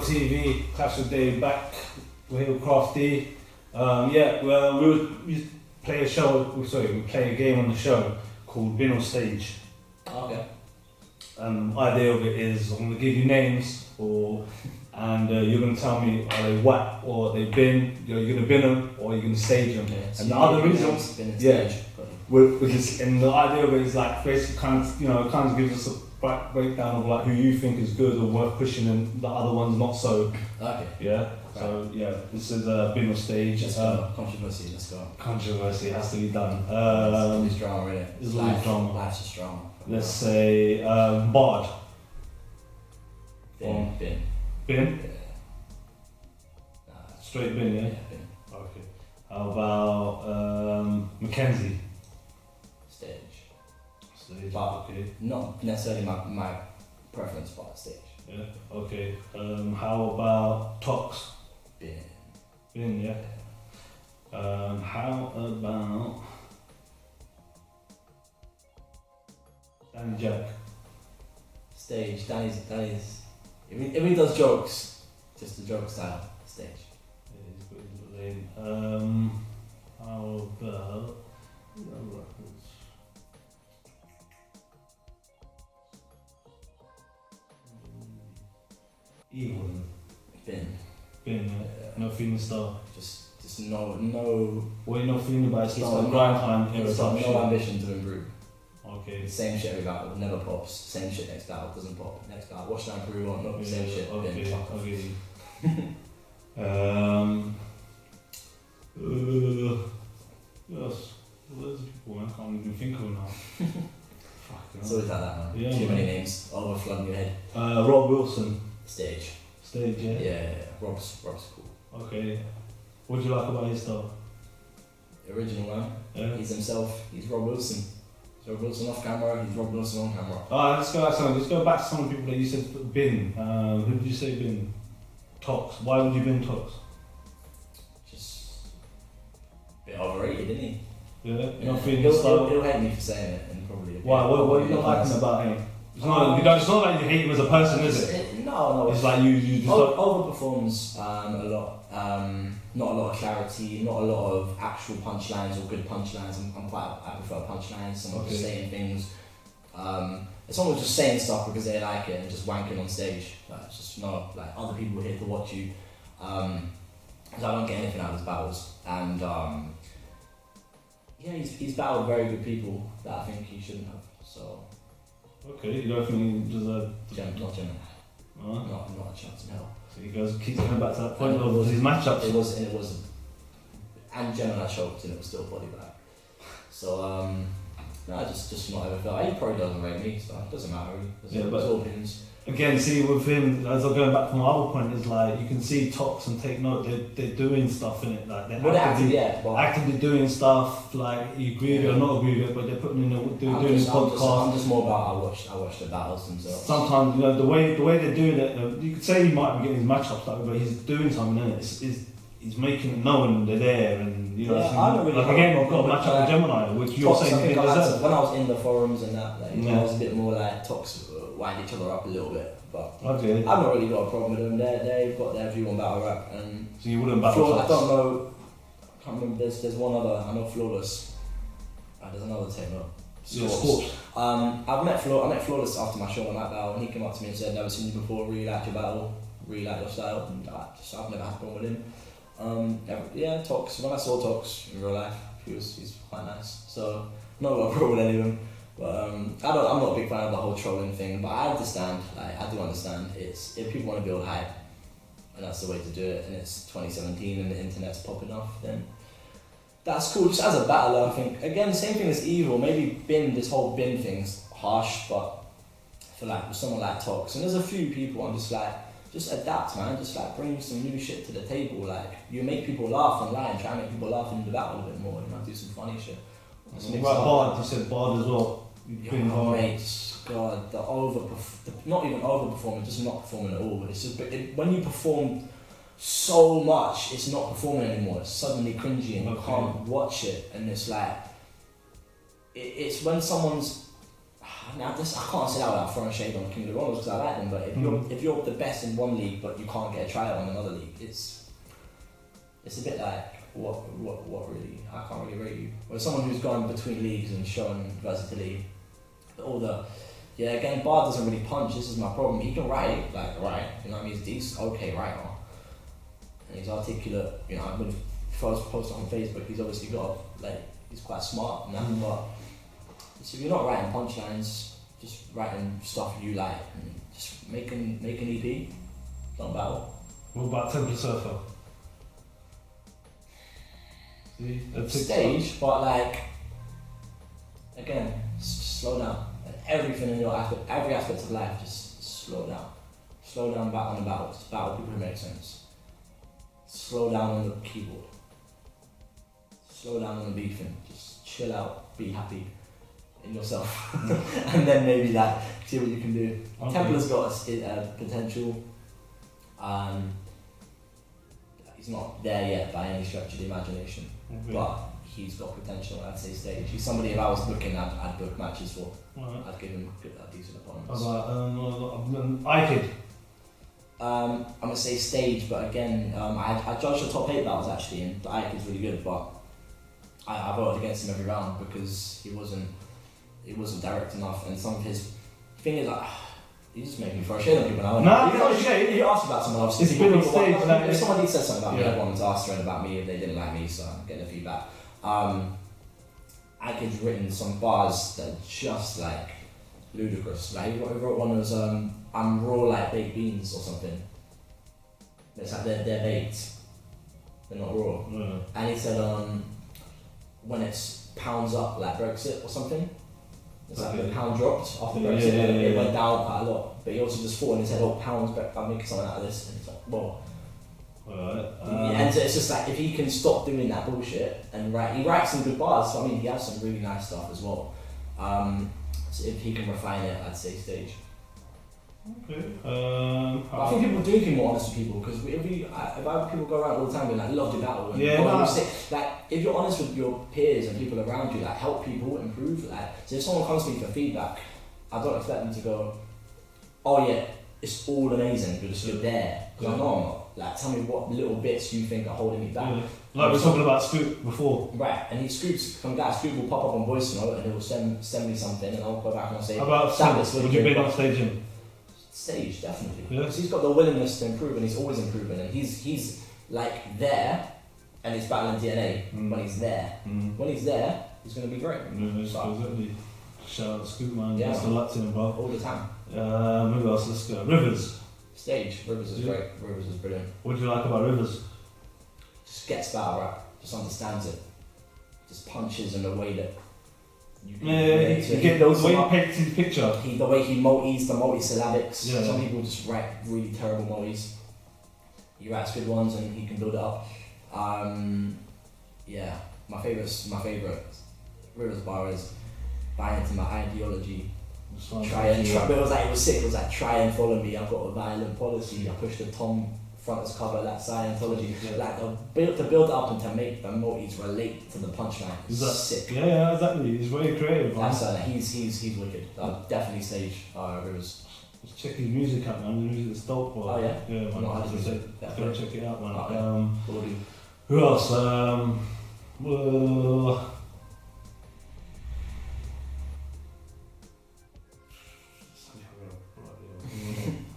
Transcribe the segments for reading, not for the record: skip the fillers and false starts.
Go TV, Clash of Day back. We're here with Crafty. We play we play a game on the show called Bin or Stage. Okay. Idea of it is I'm going to give you names, and you're going to tell me are they whack or they bin. You're going to bin them or you're going to stage them. Okay. So and the other reason, and the idea of it is like basically kind of gives us a breakdown of like who you think is good or worth pushing, and the other ones not so. Okay. Yeah. So yeah, this is bin or stage. Let's go. Controversy. Let's go. Controversy has to be done. It's drama, really. It's always drama. Life's just drama. Let's say Bard. Bin. Bin? Yeah. Straight bin, yeah? Yeah, bin. Okay. How about MACKENZIE? Stage. But okay. not necessarily my preference, but stage. Yeah. Okay. How about Tox? Bin. Bin, yeah. How about JAQQ? Stage. Danny's. If he does jokes, just the joke style. Stage. Yeah, he's good lane. How about Evil? Bin. Bin, yeah. No feeling STARR. Just no. What are you not feeling about He's STARR? got Grind time, He's got no ambition to improve. Okay. Same shit every battle, never pops. Same shit next battle, doesn't pop. Next battle, watch that improve on, not same shit. Okay. Bin. Okay. Yes. There's people I can't even think of now. Fuck. It's always like that, man. Yeah, Too man. many names, all over flooding your head. Rob Wilson. Stage. Stage, yeah. Yeah. Rob's cool. Okay. What do you like about his style? Original man. Yeah. He's himself. He's Rob Wilson. He's Rob Wilson off camera. He's Rob Wilson on camera. Let's go back to some of the people that you said bin. Who did you say bin? Tox. Why would you bin Tox? Just a bit overrated, isn't he? Yeah. You're Yeah. not feeling his style. He'll hate me for saying it, and probably. Why? What are you not liking about him? It's not like you hate him as a person, is it? No. It's like you just overperforms a lot. Not a lot of clarity, not a lot of actual punchlines or good punchlines. I prefer punchlines. Someone just saying things. If someone's just saying stuff because they like it and just wanking on stage, it's just no. Like other people are here to watch you. Because I don't get anything out of his battles, and he's battled very good people that I think he shouldn't have. So. Okay, you don't think he deserves Not Gemini. Not Not a chance in hell. So he keeps coming back to that point of his matchups. It was, and Gemini choked and it was still body back. So just not ever felt. He probably doesn't rate me, so it doesn't matter. It's all opinions. Again, see with him, as I'm going back to my other point, is like you can see Tox and Take Note. They're doing stuff in it, like they're actively doing stuff. Like you agree with it or not agree with it, but they're putting in doing podcasts. I'm just more about I watch the battles themselves. Sometimes the way they're doing it, you could say he might be getting his matchups like, but he's doing something in it. He's making it known they're there, and you know. Again, we've got a matchup with Gemini, which you're saying he deserves. When I was in the forums and that, I was a bit more like Tox wind each other up a little bit, but I've not really got a problem with them. They've got their view on battle rap, and so you wouldn't battle. I don't know. I can't remember. There's one other. I know Flawless. There's another team. Scorps. I met Flawless after my show on that battle, and he came up to me and said, "Never seen you before. Really like your battle. Really like your style." And I've never had a problem with him. Tox. When I saw Tox in real life, he's quite nice. So not got a problem with any of them. But I'm not a big fan of the whole trolling thing. But I understand. I do understand. It's if people want to build hype, and that's the way to do it. And it's 2017, and the internet's popping off. Then that's cool. Just as a battler, I think again, same thing as Evil. Maybe this whole bin thing's harsh, but I feel like with someone like Tox, and there's a few people I'm just like. Just adapt, man. Just bring some new shit to the table. You make people laugh online. Try and make people laugh in the battle a bit more. Do some funny shit. Bard, you said Bard as well. Mate, God, not even overperforming, just not performing at all. It's just when you perform so much, it's not performing anymore. It's suddenly cringy and you can't watch it. And it's like, it's when someone's. Now this, I can't say that without throwing shade on King of the Ronalds because I like them, but if you're the best in one league but you can't get a tryout in another league, it's a bit like what really, I can't really rate you. Or someone who's gone between leagues and shown versatility, again, Bar doesn't really punch. This is my problem. He can write, you know what I mean? He's okay writer, and he's articulate. You know, I've been first posted on Facebook. He's obviously got he's quite smart and that, but so if you're not writing punchlines, just writing stuff you like, and just make an EP, not battle. What about Temple Surfer? Stage, but again, slow down. Everything in your every aspect of life, just slow down. Slow down back on the battle. Just battle people who make sense. Slow down on the keyboard. Slow down on the beefing. Just chill out. Be happy in yourself, and then maybe see what you can do. Okay. Temple has got a potential. He's not there yet by any stretch of the imagination, but he's got potential. I'd say stage. He's somebody if I was booking, I'd book matches for. Right. I'd give him decent opponents. JAQQ. I'm gonna say stage, but again, I judged the top 8 battles actually, and JAQQ is really good, but I voted against him every round because he wasn't direct enough, and some of his thing is you just make me throw shade on people now. You asked about someone else. It's been on stage. If somebody said something about me, everyone's asking about me if they didn't like me, so I'm getting the feedback. JAQQ's written some bars that are just ludicrous. He wrote one that was I'm raw like baked beans or something. It's they're baked, they're not raw. Mm. And he said when it's pounds up like Brexit or something. It's the pound dropped after Brexit, it went down quite a lot. But he also just thought in his head, pounds, I'm making something out of this. And it's well. And so it's just if he can stop doing that bullshit and he writes some good bars. So I mean, he has some really nice stuff as well. So if he can refine it, I'd say stage. Okay. I think people do be more honest with people because if people go around all the time being love the battle. And if you're honest with your peers and people around you, help people improve. So if someone comes to me for feedback, I don't expect them to go, oh yeah, it's all amazing because you're there. Because I know I'm not. Tell me what little bits you think are holding me back. Yeah. We were talking about Scoop before. Right, and some guy Scoop will pop up on voice note and he will send me something and I'll go back and I'll say, how about would you be on stage? Stage, definitely. Because he's got the willingness to improve and he's always improving and he's there and he's battling DNA when he's there. When he's there, he's going to be great. Exactly. Shout out to Scoop, man. Best of luck to him, bro. All the time. Who else? Let's go. Rivers. Stage. Rivers is great. Rivers is brilliant. What do you like about Rivers? Just gets battle rap. Just understands it. Just punches in the way that you get the way he paints his picture. The way he multis, the multi-syllabics. Yeah. Some people just write really terrible multis. He writes good ones and he can build it up. My favourite Rivers bar is buy into my ideology. It was sick. It was try and follow me. I've got a violent policy. I pushed the Tom fronters cover that Scientology. To build it up and to make the multis relate to the punchline. It's sick. Yeah, exactly. He's very creative. He's wicked. Definitely stage Rivers. Just check his music out, man. The music is dope. Oh yeah. Yeah, man. Go check it out, man. Okay. Who else?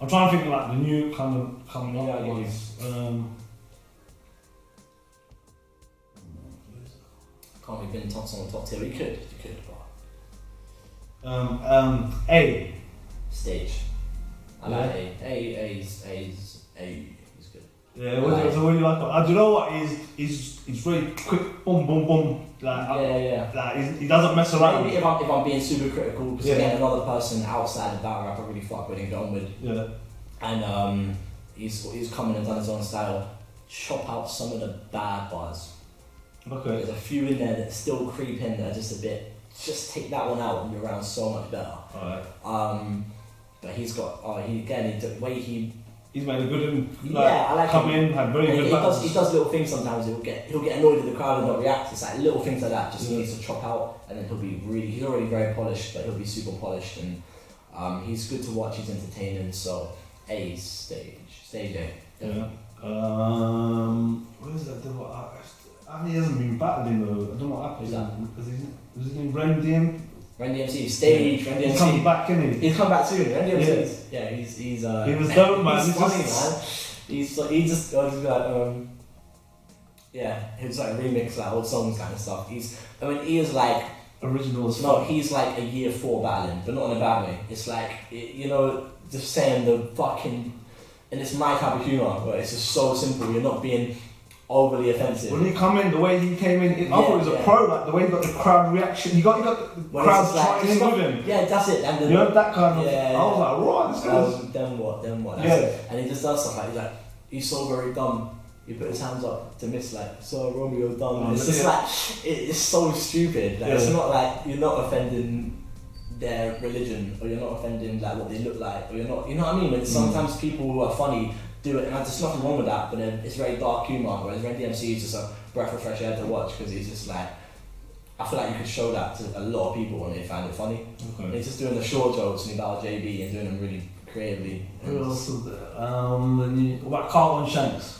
I'm trying to think of the new kind of coming up ones. Can't be Ben Thompson on top tier. You could, but A. Stage. I like A. A's good. Yeah, what do you like? Do you know what? He's really quick, boom, boom, boom. He doesn't mess around. Maybe if I'm being super critical, because again, another person outside of battle rap I really fuck with and get on with. Yeah. And he's coming and done his own style. Chop out some of the bad bars. Okay. There's a few in there that still creep in that are just a bit. Just take that one out and you're around so much better. Alright. But he's got the way he He's made a good I like come him. in, had very good battles. He does little things sometimes. He'll get annoyed with the crowd and not react. It's like little things like that. Just he needs to chop out, and then he's already very polished, but he'll be super polished, and he's good to watch. He's entertaining. So stage A. Yeah. What is that? He hasn't been battling though. I don't know what happened. Was his name Ren DMC? Ren DMC, stage, Ren DMC. He's coming back, isn't he? He's come back soon. Ren DMC. Yeah, he's he was dope, man. He's funny, man. He was like he was like remix like old songs kind of stuff. He is like original. No, he's like a year 4 battling, but not in a bad way. It's like just saying the fucking, and it's my type of humour, but it's just so simple. You're not being overly offensive. When he come in, the way he came in, I thought he was a pro. Like the way he got the crowd reaction, he got the crowd trying in with him. Yeah, that's it. And that kind of. I was like, right, this guy's. Then what? That's it. And he just does stuff like he's so very dumb. He put his hands up to miss so Romeo dumb. It's just like it's so stupid. Like it's not like you're not offending their religion, or you're not offending like what they look like, or you're not. You know what I mean? And sometimes people who are funny do it, and there's nothing wrong with that, but then it's very dark humour, whereas Ren DMC is just a breath of fresh air to watch, because he's just like, I feel like you could show that to a lot of people when they find it funny. Okay. And he's just doing the short jokes, and he battled JB, and doing them really creatively. Who else is there? What about CARLTON SHANKS?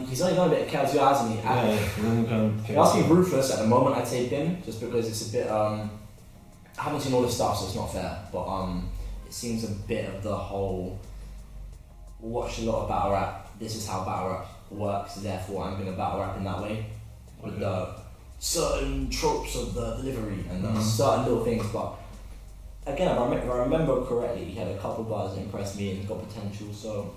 He's only done a bit of KLTO, hasn't he? He must be ruthless at the moment, I'd say BIM, just because it's a bit, I haven't seen all the stuff, so it's not fair, but it seems a bit of the whole, watched a lot of battle rap, this is how battle rap works, therefore I'm going to battle rap in that way, with the certain tropes of the delivery and certain little things, but again, if I remember correctly, he had a couple bars that impressed me and he's got potential, so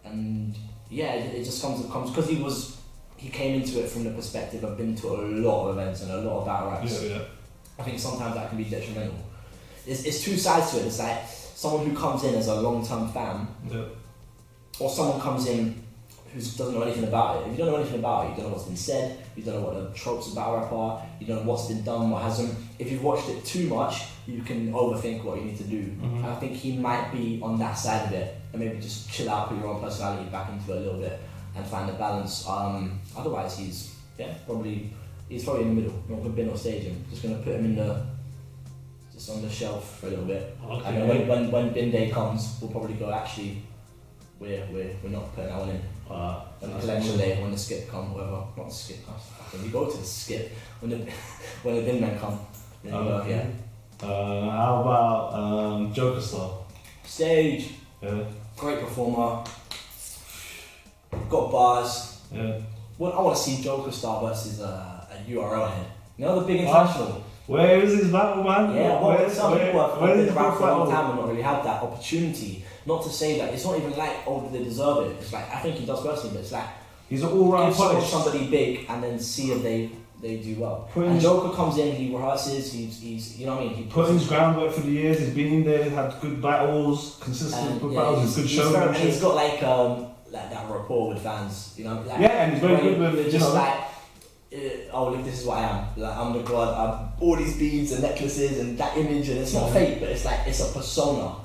and yeah, it just comes because he came into it from the perspective of been to a lot of events and a lot of battle raps. I think sometimes that can be detrimental. It's two sides to it. It's like someone who comes in as a long-term fan, or someone comes in who doesn't know anything about it. If you don't know anything about it, you don't know what's been said, you don't know what the tropes of battle rap are, you don't know what's been done, what hasn't. If you've watched it too much, you can overthink what you need to do. I think he might be on that side of it, and maybe just chill out, put your own personality back into it a little bit, and find the balance. Otherwise, he's probably in the middle. Not gonna bin or stage him. Just gonna put him just on the shelf for a little bit. Okay. And then when bin day comes, we'll probably go. Actually, we're not putting that one in. When the collection day, when the skip come, whatever. Not the skip comes. When you go to the skip, when the bin men come, then you go. How about JAQQ Star? Stage. Yeah. Great performer. Got bars. Yeah. Well, I want to see JAQQ Star versus a URL head. You know, the big international. Where is his battle, man? Yeah, some people have been around for a long time and not really had that opportunity. Not to say that it's not even like, do they deserve it? It's like, I think he does personally, but it's like, he's an all-round give somebody big and then see if they do well. And JAQQ comes in, he rehearses, he's you know what I mean? He put in his groundwork for the years, he's been in there, had good battles, consistent good battles, good showmanship. He's got like that rapport with fans, you know? Like, and he's very good with, just like, look, this is what I am. Like, I'm the god, I've all these beads and necklaces and that image, and it's not fake, but it's like, it's a persona.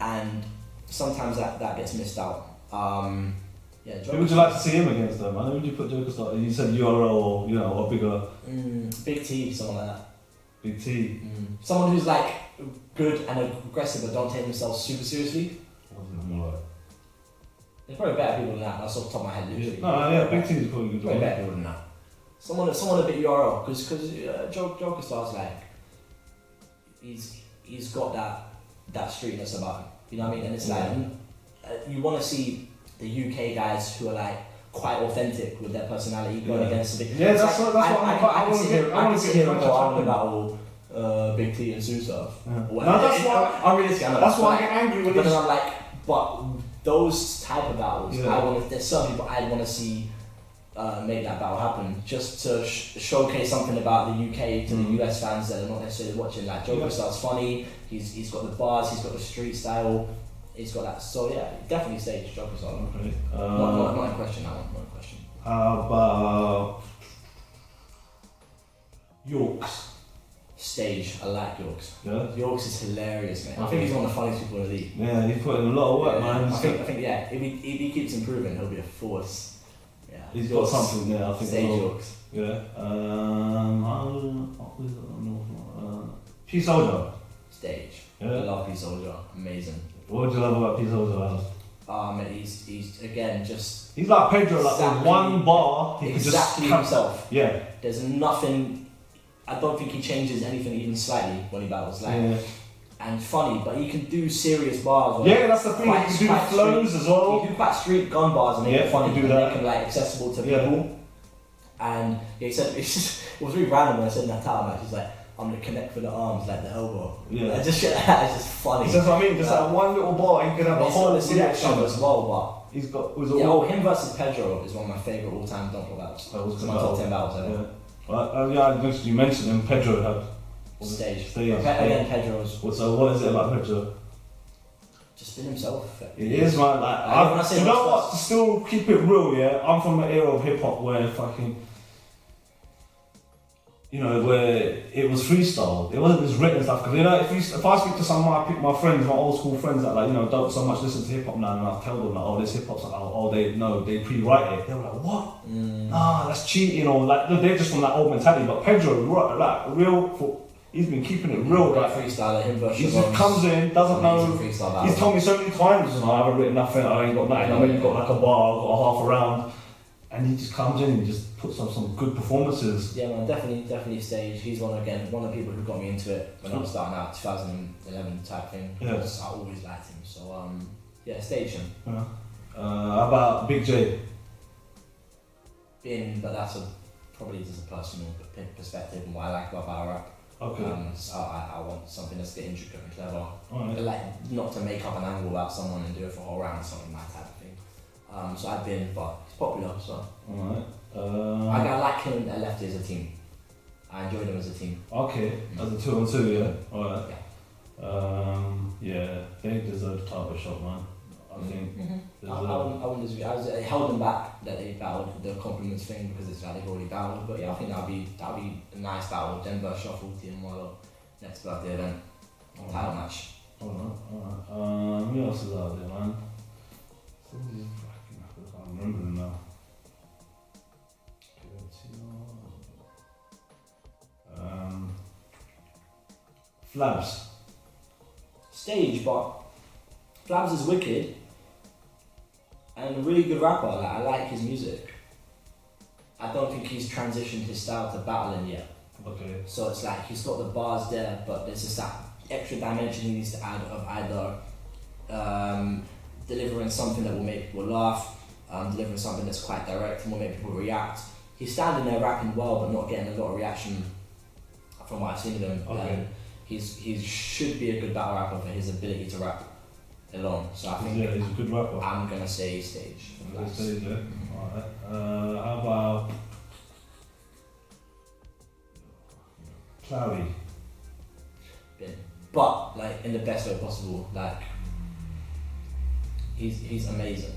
And sometimes that gets missed out. Who would you like to see him against though, man? Who would you put JAQQ Star? You said URL or, or bigger? Big T, someone like that. Big T? Someone who's like good and aggressive but don't take themselves super seriously. There's probably better people than that, that's off the top of my head literally. Big T is probably good. Probably better people than that. Someone a bit URL, because JAQQ Star's like, he's got that streetness about him, you know what I mean? And it's like, you want to see the UK guys who are like quite authentic with their personality going against the big. Yeah, that's what I want to hear. I want to hear him battle Big T and Susaf. I'm really scared. That's why I get angry with this. But then I'm like, but those type of battles, there's some people I'd want to see make that battle happen, just to showcase something about the UK to the US fans that are not necessarily watching. Like JAQQ Star's funny, he's got the bars, he's got the street style, he's got that. So yeah, definitely stage JAQQ Star. Okay. Not a question, that one. Not a question. How about Yorks? Stage, I like Yorks. Yeah? Yorks is hilarious, man. I think he's one of the funniest people in the league. Yeah, he's put in a lot of work, man. I think, yeah, if he keeps improving, he'll be a force. Yeah. He's got something there, I think. Stage Yorks. Yeah. SOLJA. Stage. Yeah. I love SOLJA. Amazing. What do you love about SOLJA? He's again just. He's like Pedro, like with one bar, he exactly just himself. Yeah. There's nothing. I don't think he changes anything even slightly when he battles. And funny, but he can do serious bars. Yeah, that's the thing. He can do the flows as well. He can do quite street gun bars and make it funny. Do that. Make them like accessible to people. And he said it was really random when I said in that time match. He's like, I'm gonna connect with the arms like the elbow. Yeah. And just shit like that. It's just funny. That's what I mean. Just like one little bar, he can have a whole reaction as well. But he's got. him versus Pedro is one of my favourite all-time dunker battles. It's my top 10 battles ever. Yeah. You mentioned him. Pedro had stage. Again, Pedro's. So what is it about Pedro? Just been himself. It is, man. Like, you know what? To still keep it real, yeah. I'm from an era of hip hop where fucking, where it was freestyle. It wasn't this written stuff. Because if I speak to some of my friends, my old school friends that don't so much listen to hip hop now, and I tell them like, oh, this hip hop's like, they pre-write it. They were like, what? Nah, that's cheating, or like they're just from that old mentality. But Pedro, like real. He's been keeping it real. Like freestyle, him versus. He just comes in, doesn't know. He's told me so many times, I haven't written nothing. I ain't got nothing. I mean, you've got like a bar, I've got a half a round. And he just comes in and just puts on some good performances. Yeah, man, definitely Stage. He's one of the people who got me into it when I was starting out, 2011 type thing. Yeah. I always liked him. So Stage him. Yeah. How about Big J? But that's probably just a personal perspective and what I like about battle rap. Okay. So I want something that's intricate and clever. Right. Like not to make up an angle about someone and do it for a whole round, something my type of thing. So I've been, but it's popular. So. Alright. I like him and Lefty as a team. I enjoyed them as a team. Okay, as a 2-on-2, yeah. Alright. Yeah. They deserve the title shot, man. I think. I wouldn't disagree. I held them back that they battled the compliments thing because it's like they've already battled. But yeah, I think that'll be a nice battle. Denver Shuffle Team Marlo next birthday event. Title match. Alright. Who else is out there, man? I can't remember them now. FLABZ. Stage, but FLABZ is wicked and a really good rapper. Like, I like his music. I don't think he's transitioned his style to battling yet. Okay. So it's like he's got the bars there, but there's just that extra dimension he needs to add of either delivering something that will make people laugh, delivering something that's quite direct and will make people react. He's standing there rapping well, but not getting a lot of reaction from what I've seen of him. Okay. He should be a good battle rapper for his ability to rap alone. So I think he's a good rapper. I'm gonna say Stage. Stage, yeah. Alright. How about Cloudy? But like in the best way possible. Like he's amazing.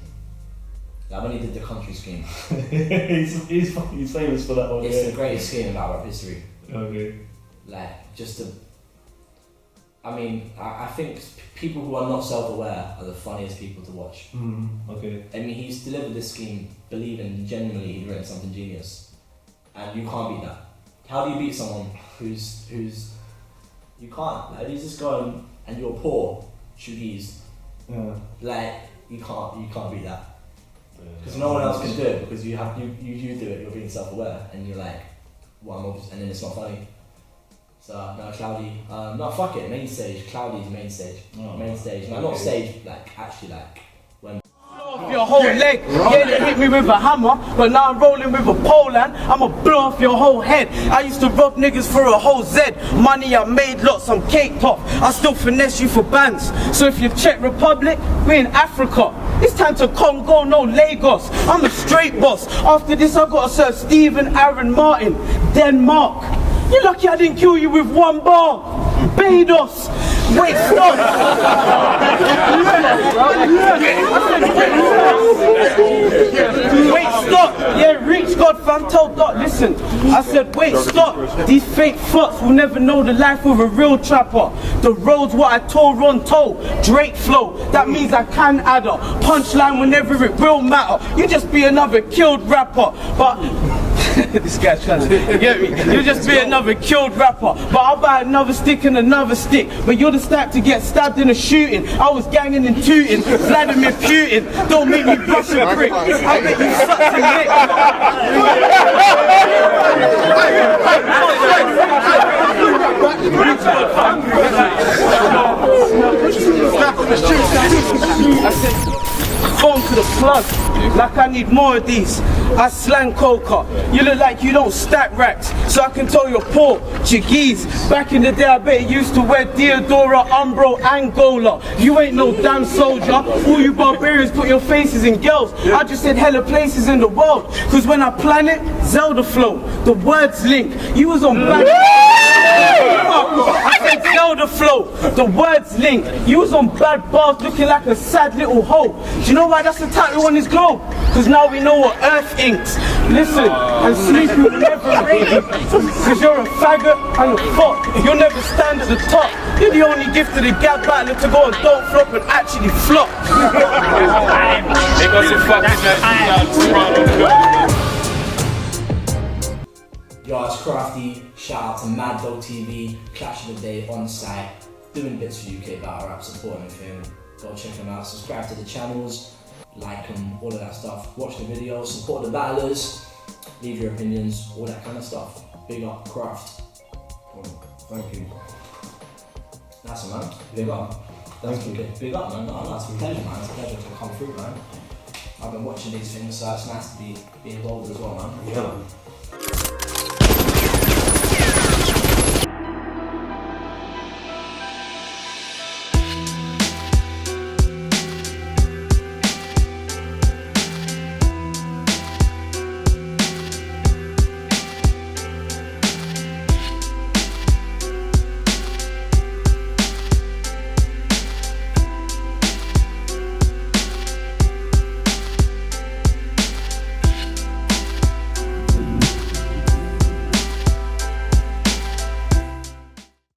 Like when he did the country scheme. he's famous for that one. It's the greatest scheme in battle rap history. Okay. Like just to. I think people who are not self-aware are the funniest people to watch. Okay. He's delivered this scheme believing genuinely he'd written something genius, and you can't beat that. How do you beat someone who's you can't? Like he's just going and you're poor, shooters. Yeah. Like you can't beat that because no one else can do it because you do it. You're being self-aware and you're like, and then it's not funny. So no, Cloudy. No, fuck it. Main stage. Cloudy's main stage. Main stage. No, not stage. Like actually, like when. Your whole leg, yeah, they hit me with a hammer, but now I'm rolling with a pole and I'ma blow off your whole head. I used to rob niggas for a whole Z. Money I made, lots I'm caked off. I still finesse you for bands. So if you're Czech Republic, we're in Africa. It's time to Congo, no Lagos. I'm a straight boss. After this I gotta serve Stephen, Aaron, Martin, Denmark. You're lucky I didn't kill you with one bar. Barbados. Wait, stop. Wait, stop. Yeah, reach God, fam. man told Doc, listen, I said, wait, stop. These fake fucks will never know the life of a real trapper. The road's what I told Ron told. Drake flow, that means I can add a punchline whenever it will matter. You just be another killed rapper, but this guy's trying to get me. You'll just be another killed rapper, but I'll buy another stick and another stick. But you're the type to get stabbed in a shooting. I was ganging and tooting, Vladimir Putin. Don't make me brush a brick. I bet you suck and lick. I said, phone to the plug, like I need more of these. I slang coca. You look like you don't stack racks, so I can tell you're poor. Jiggies. Back in the day, I bet you used to wear Diodora, Umbro, Angola. You ain't no damn soldier. All you barbarians put your faces in girls. I just said hella places in the world, cause when I plan it, Zelda flow. The words link. You was on bad. I said Zelda flow. The words link. You was on bad bars, looking like a sad little hoe. Do you know why that's the title on his globe? Cause now we know what Earth inks. Listen, and sleeping will never rain. Cause you're a faggot and a fuck. You'll never stand at the top. You're the only gift of the gap battler to go and don't flop and actually flop. Yo, it's Crafty. Shout out to Mad Dog TV, Clash of the Day on site, doing bits for UK battle rap, supporting him. Go check them out. Subscribe to the channels, like them, all of that stuff. Watch the videos, support the battlers, leave your opinions, all that kind of stuff. Big up, Craft. Thank you. That's it, man. Big up. That's good. Big up, man. No, it's a pleasure, man. It's a pleasure to come through, man. I've been watching these things, so it's nice to be involved as well, man. Yeah, man.